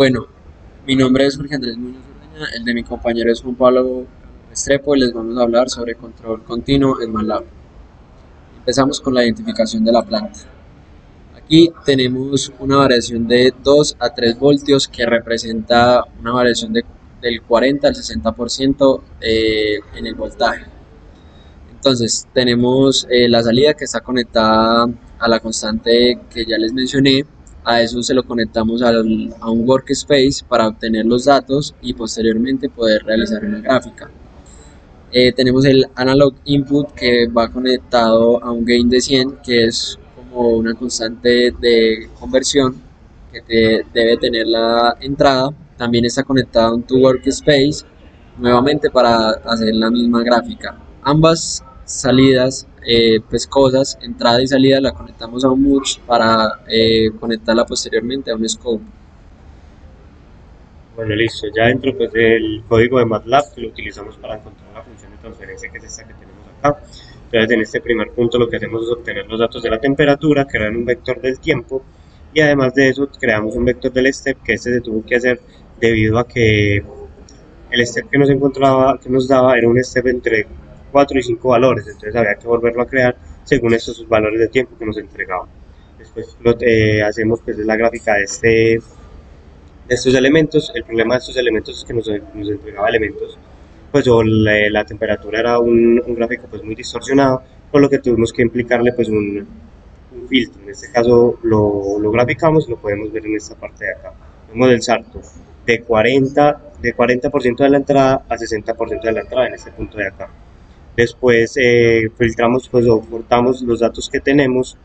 Bueno, mi nombre es Jorge Andrés Muñoz Urdeña, el de mi compañero es Juan Pablo Restrepo y les vamos a hablar sobre control continuo en MATLAB. Empezamos con la identificación de la planta. Aquí tenemos una variación de 2 a 3 voltios que representa una variación del 40 al 60% en el voltaje. Entonces tenemos la salida que está conectada a la constante que ya les mencioné. A eso se lo conectamos a un workspace para obtener los datos y posteriormente poder realizar una gráfica. Tenemos el analog input que va conectado a un gain de 100, que es como una constante de conversión que debe tener la entrada. También está conectado a un to workspace nuevamente para hacer la misma gráfica. Ambas salidas, pues cosas, entrada y salida, la conectamos a un merge para conectarla posteriormente a un scope. Bueno, listo. Ya dentro pues, del código de MATLAB que lo utilizamos para encontrar la función de transferencia, que es esta que tenemos acá. Entonces, en este primer punto lo que hacemos es obtener los datos de la temperatura, crear un vector del tiempo, y además de eso creamos un vector del step, que este se tuvo que hacer debido a que el step que nos daba era un step entre 4 y 5 valores, entonces había que volverlo a crear según estos valores de tiempo que nos entregaba. Después hacemos pues la gráfica de estos elementos. El problema de estos elementos es que nos entregaba elementos, pues o la temperatura era un gráfico pues muy distorsionado, por lo que tuvimos que implicarle pues un filtro. En este caso lo graficamos y lo podemos ver en esta parte de acá. Vemos el salto de 40% de la entrada a 60% de la entrada en este punto de acá. Después filtramos pues o cortamos los datos que tenemos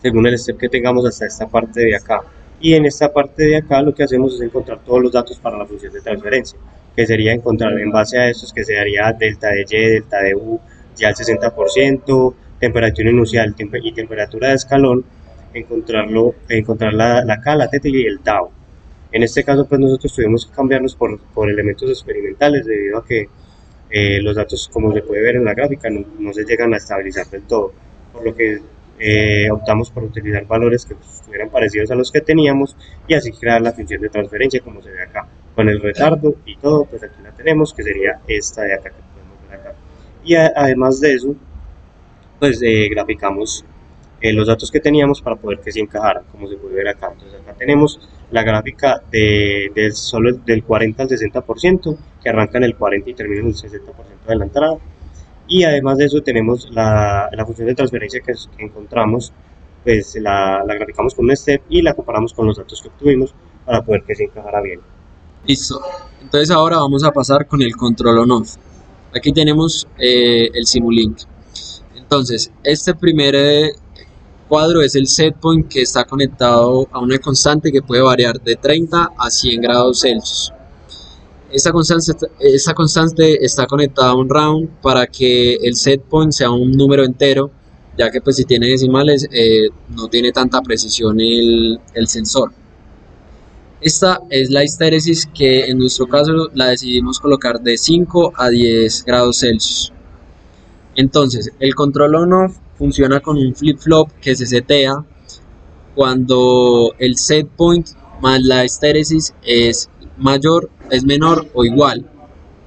según el step que tengamos hasta esta parte de acá. Y en esta parte de acá lo que hacemos es encontrar todos los datos para la función de transferencia, que sería encontrar en base a estos, que sería delta de y, delta de u, ya al 60%, temperatura inicial y temperatura de escalón, encontrar la K, la θ y el tau. En este caso pues nosotros tuvimos que cambiarlos por elementos experimentales debido a que los datos, como se puede ver en la gráfica, no se llegan a estabilizar del todo, por lo que optamos por utilizar valores que estuvieran parecidos a los que teníamos y así crear la función de transferencia como se ve acá, con el retardo y todo. Pues aquí la tenemos, que sería esta de acá que podemos ver acá. Y además de eso, pues graficamos los datos que teníamos para poder que se encajaran, como se puede ver acá. Entonces acá tenemos la gráfica solo del 40 al 60%, que arranca en el 40 y termina en el 60% de la entrada. Y además de eso tenemos la función de transferencia que encontramos, pues la graficamos con un step y la comparamos con los datos que obtuvimos para poder que se encajara bien. Listo. Entonces ahora vamos a pasar con el control on-off. Aquí tenemos el Simulink. Entonces, este primer cuadro es el setpoint que está conectado a una constante que puede variar de 30 a 100 grados Celsius. Esta constante está conectada a un round para que el setpoint sea un número entero, ya que pues si tiene decimales no tiene tanta precisión el sensor. Esta es la histéresis, que en nuestro caso la decidimos colocar de 5 a 10 grados Celsius. Entonces, el control on-off funciona con un flip-flop que se setea cuando el setpoint más la histéresis es menor o igual,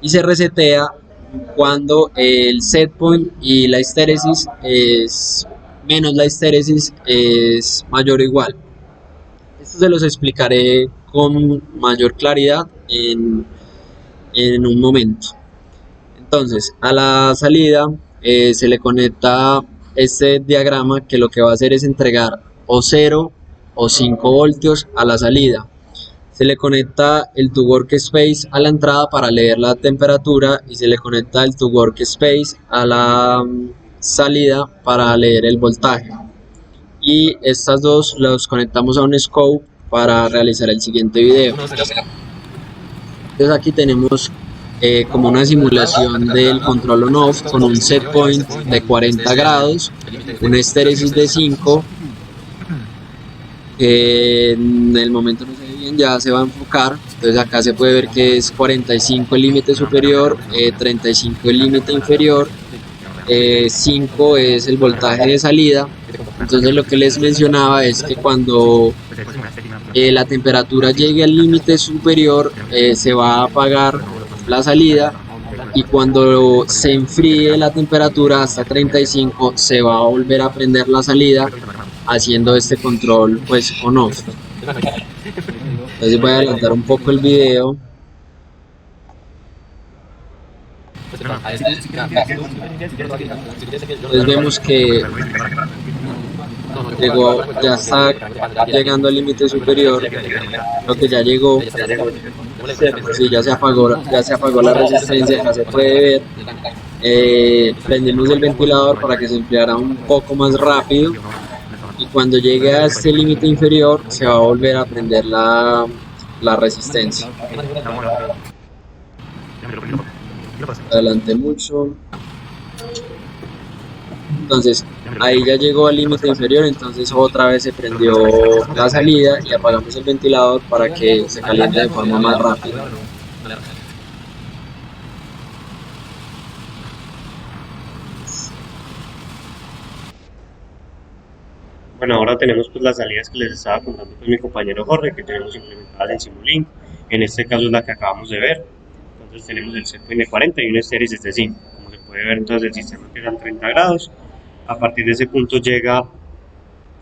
y se resetea cuando el setpoint y la histéresis es menos la histéresis es mayor o igual. Esto se los explicaré con mayor claridad en un momento. Entonces, a la salida se le conecta este diagrama, que lo que va a hacer es entregar o 0 o 5 voltios a la salida. Se le conecta el to workspace a la entrada para leer la temperatura y se le conecta el to workspace a la salida para leer el voltaje. Y estas dos los conectamos a un scope para realizar el siguiente video. Entonces aquí tenemos como una simulación del control on-off con un setpoint de 40 grados, una histéresis de 5, que en el momento no se ve bien, ya se va a enfocar. Entonces acá se puede ver que es 45 el límite superior, 35 el límite inferior, 5 es el voltaje de salida. Entonces lo que les mencionaba es que cuando la temperatura llegue al límite superior, se va a apagar la salida, y cuando se enfríe la temperatura hasta 35 se va a volver a prender la salida, haciendo este control pues on off. Entonces voy a adelantar un poco el video. Entonces vemos que ya está llegando al límite superior, lo que ya llegó. Sí, ya se apagó la resistencia, ya se puede ver. Prendimos el ventilador para que se enfriara un poco más rápido, y cuando llegue a este límite inferior se va a volver a prender la resistencia. Adelante mucho. Entonces ahí ya llegó al límite inferior, entonces otra vez se prendió la salida y apagamos el ventilador para que se caliente de forma más rápida. Bueno, ahora tenemos pues las salidas que les estaba contando pues mi compañero Jorge, que tenemos implementadas en Simulink. En este caso es la que acabamos de ver. Entonces tenemos el setpoint de 40 y un estéreo de 5. Como se puede ver, entonces el sistema empieza en 30 grados. A partir de ese punto llega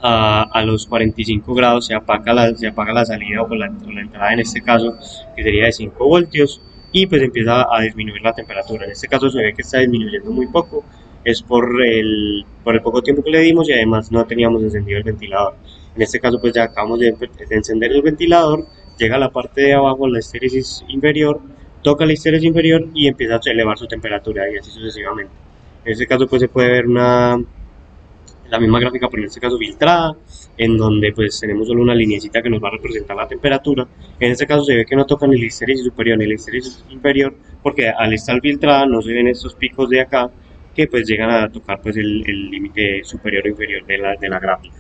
a los 45 grados, se apaga la salida o la entrada en este caso, que sería de 5 voltios, y pues empieza a disminuir la temperatura. En este caso se ve que está disminuyendo muy poco, es por el poco tiempo que le dimos, y además no teníamos encendido el ventilador. En este caso pues ya acabamos de encender el ventilador, llega a la parte de abajo, la estéresis inferior, toca la estéresis inferior y empieza a elevar su temperatura, y así sucesivamente. En este caso pues se puede ver la misma gráfica, pero en este caso filtrada, en donde pues tenemos solo una lineecita que nos va a representar la temperatura. En este caso se ve que no toca ni la estéresis superior ni la estéresis inferior, porque al estar filtrada no se ven estos picos de acá que pues llegan a tocar pues el límite superior o inferior de la gráfica.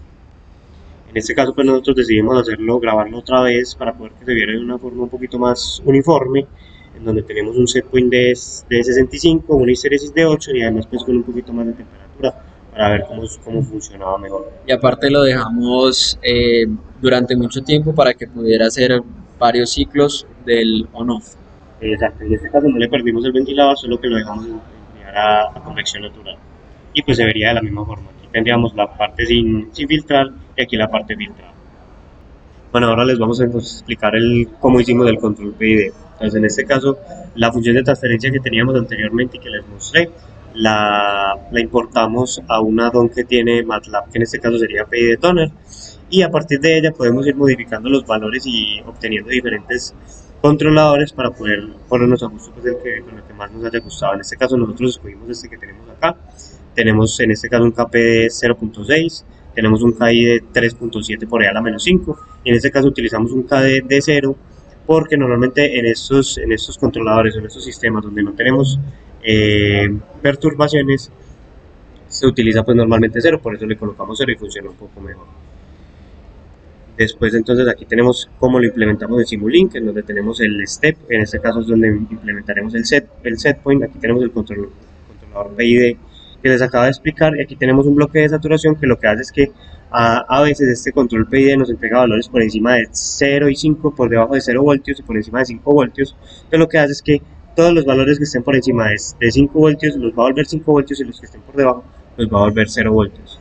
En este caso pues nosotros decidimos grabarlo otra vez para poder que se viera de una forma un poquito más uniforme, en donde tenemos un setpoint de 65, una histeresis de 8 y además pues con un poquito más de temperatura, para ver cómo funcionaba mejor. Y aparte lo dejamos durante mucho tiempo para que pudiera hacer varios ciclos del on-off. Exacto, en este caso no le perdimos el ventilador, solo que lo dejamos enfriar a convección natural. Y pues se vería de la misma forma. Aquí tendríamos la parte sin filtrar y aquí la parte filtrada. Bueno, ahora les vamos a explicar cómo hicimos el control PID. Entonces, en este caso, la función de transferencia que teníamos anteriormente y que les mostré, la importamos a una DOM que tiene MATLAB, que en este caso sería PID Toner, y a partir de ella podemos ir modificando los valores y obteniendo diferentes controladores para poder ponernos a gusto pues, con el que más nos haya gustado. En este caso nosotros escogimos este que tenemos acá. Tenemos en este caso un KP de 0.6, tenemos un KI de 3.7 por ahí a la menos 5, y en este caso utilizamos un KD de 0, porque normalmente en estos controladores, en estos sistemas donde no tenemos perturbaciones, se utiliza pues normalmente 0, por eso le colocamos 0 y funciona un poco mejor. Después entonces aquí tenemos cómo lo implementamos en Simulink, en donde tenemos el step, en este caso es donde implementaremos el setpoint. Aquí tenemos el controlador PID que les acabo de explicar, y aquí tenemos un bloque de saturación que lo que hace es que a veces este control PID nos entrega valores por encima de 0 y 5, por debajo de 0 voltios y por encima de 5 voltios. Entonces lo que hace es que todos los valores que estén por encima de 5 voltios los va a volver 5 voltios, y los que estén por debajo los va a volver 0 voltios.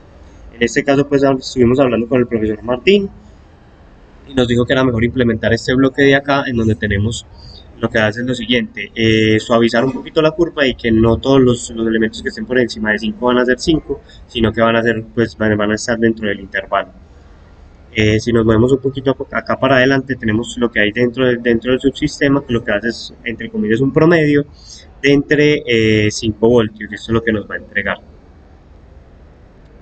En este caso pues estuvimos hablando con el profesor Martín y nos dijo que era mejor implementar este bloque de acá, en donde tenemos lo que hace es lo siguiente, suavizar un poquito la curva, y que no todos los elementos que estén por encima de 5 van a ser 5, sino que van a estar dentro del intervalo. Si nos movemos un poquito acá para adelante, tenemos lo que hay dentro del subsistema, que lo que hace es, entre comillas, un promedio de entre 5 voltios, y esto es lo que nos va a entregar.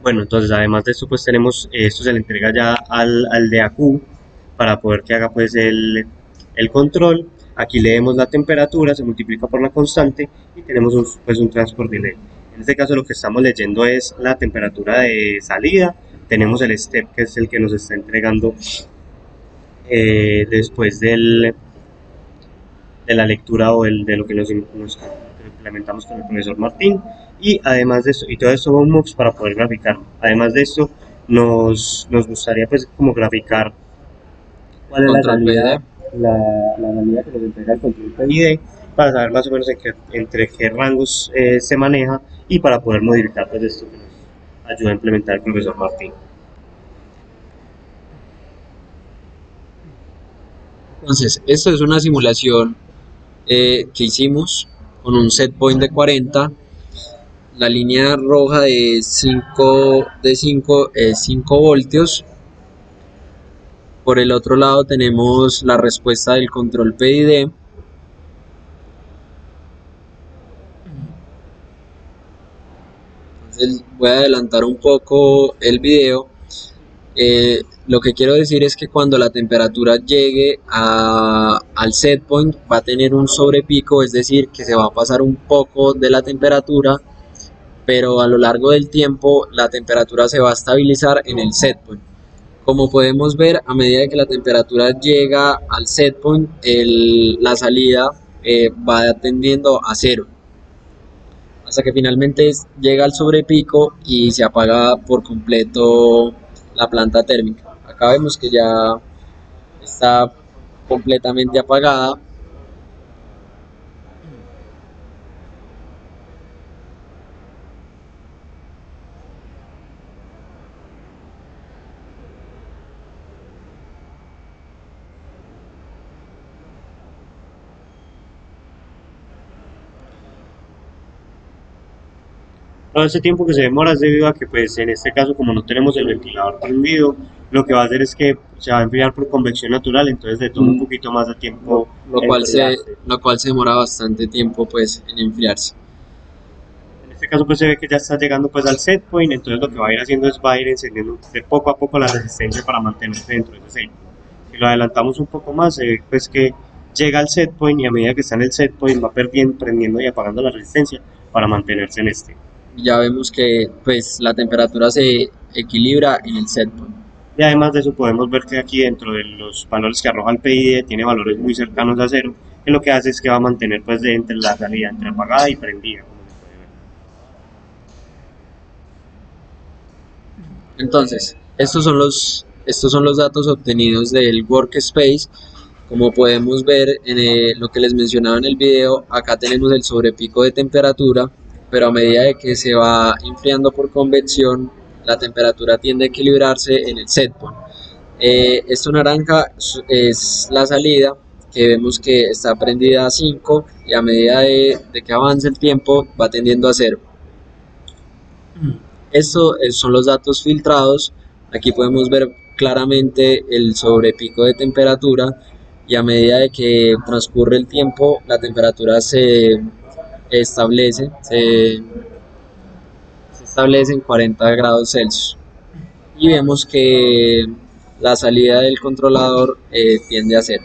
Bueno, entonces además de esto pues tenemos, esto se le entrega ya al de AQ para poder que haga pues el control. Aquí leemos la temperatura, se multiplica por la constante y tenemos un transport delay. En este caso lo que estamos leyendo es la temperatura de salida. Tenemos el step, que es el que nos está entregando después de la lectura o de lo que nos implementamos con el profesor Martín. Y además de esto, y todo esto va un MUX para poder graficar. Además de esto, nos gustaría pues como graficar cuál es la control salida, PID. la salida que nos entrega el control PID, para saber más o menos entre qué rangos se maneja y para poder modificar pues esto que nos ayuda a implementar el profesor Martín. Entonces, esto es una simulación que hicimos con un set point de 40. La línea roja de 5 es 5 voltios. Por el otro lado tenemos la respuesta del control PID. Entonces voy a adelantar un poco el video. Lo que quiero decir es que cuando la temperatura llegue al set point va a tener un sobrepico, es decir, que se va a pasar un poco de la temperatura, pero a lo largo del tiempo la temperatura se va a estabilizar en el set point. Como podemos ver, a medida que la temperatura llega al set point, la salida va tendiendo a cero, hasta que finalmente llega al sobrepico y se apaga por completo la planta térmica. Acá vemos que ya está completamente apagada. Todo ese tiempo que se demora es debido a que, pues, en este caso, como no tenemos el ventilador prendido, lo que va a hacer es que se va a enfriar por convección natural, entonces le toma un poquito más de tiempo lo cual se, enfriarse. lo cual se demora bastante tiempo pues en enfriarse. En este caso, pues se ve que ya está llegando pues al set point, entonces lo que va a ir haciendo es va a ir encendiendo de poco a poco la resistencia para mantenerse dentro de ese set point. Si lo adelantamos un poco más, se ve pues que llega al set point y a medida que está en el set point va perdiendo, prendiendo y apagando la resistencia para mantenerse en este. Y ya vemos que pues la temperatura se equilibra en el set point. Y además de eso podemos ver que aquí dentro de los valores que arroja el PID tiene valores muy cercanos a cero, que lo que hace es que va a mantener pues de entre la salida entre apagada y prendida, como se puede ver. Entonces, estos son los datos obtenidos del workspace. Como podemos ver en lo que les mencionaba en el video, acá tenemos el sobrepico de temperatura, pero a medida de que se va enfriando por convección, la temperatura tiende a equilibrarse en el set point. Esto naranja es la salida, que vemos que está prendida a 5 y a medida de que avanza el tiempo va tendiendo a 0. Estos son los datos filtrados. Aquí podemos ver claramente el sobrepico de temperatura y a medida de que transcurre el tiempo la temperatura se establece en 40 grados Celsius y vemos que la salida del controlador tiende a 0.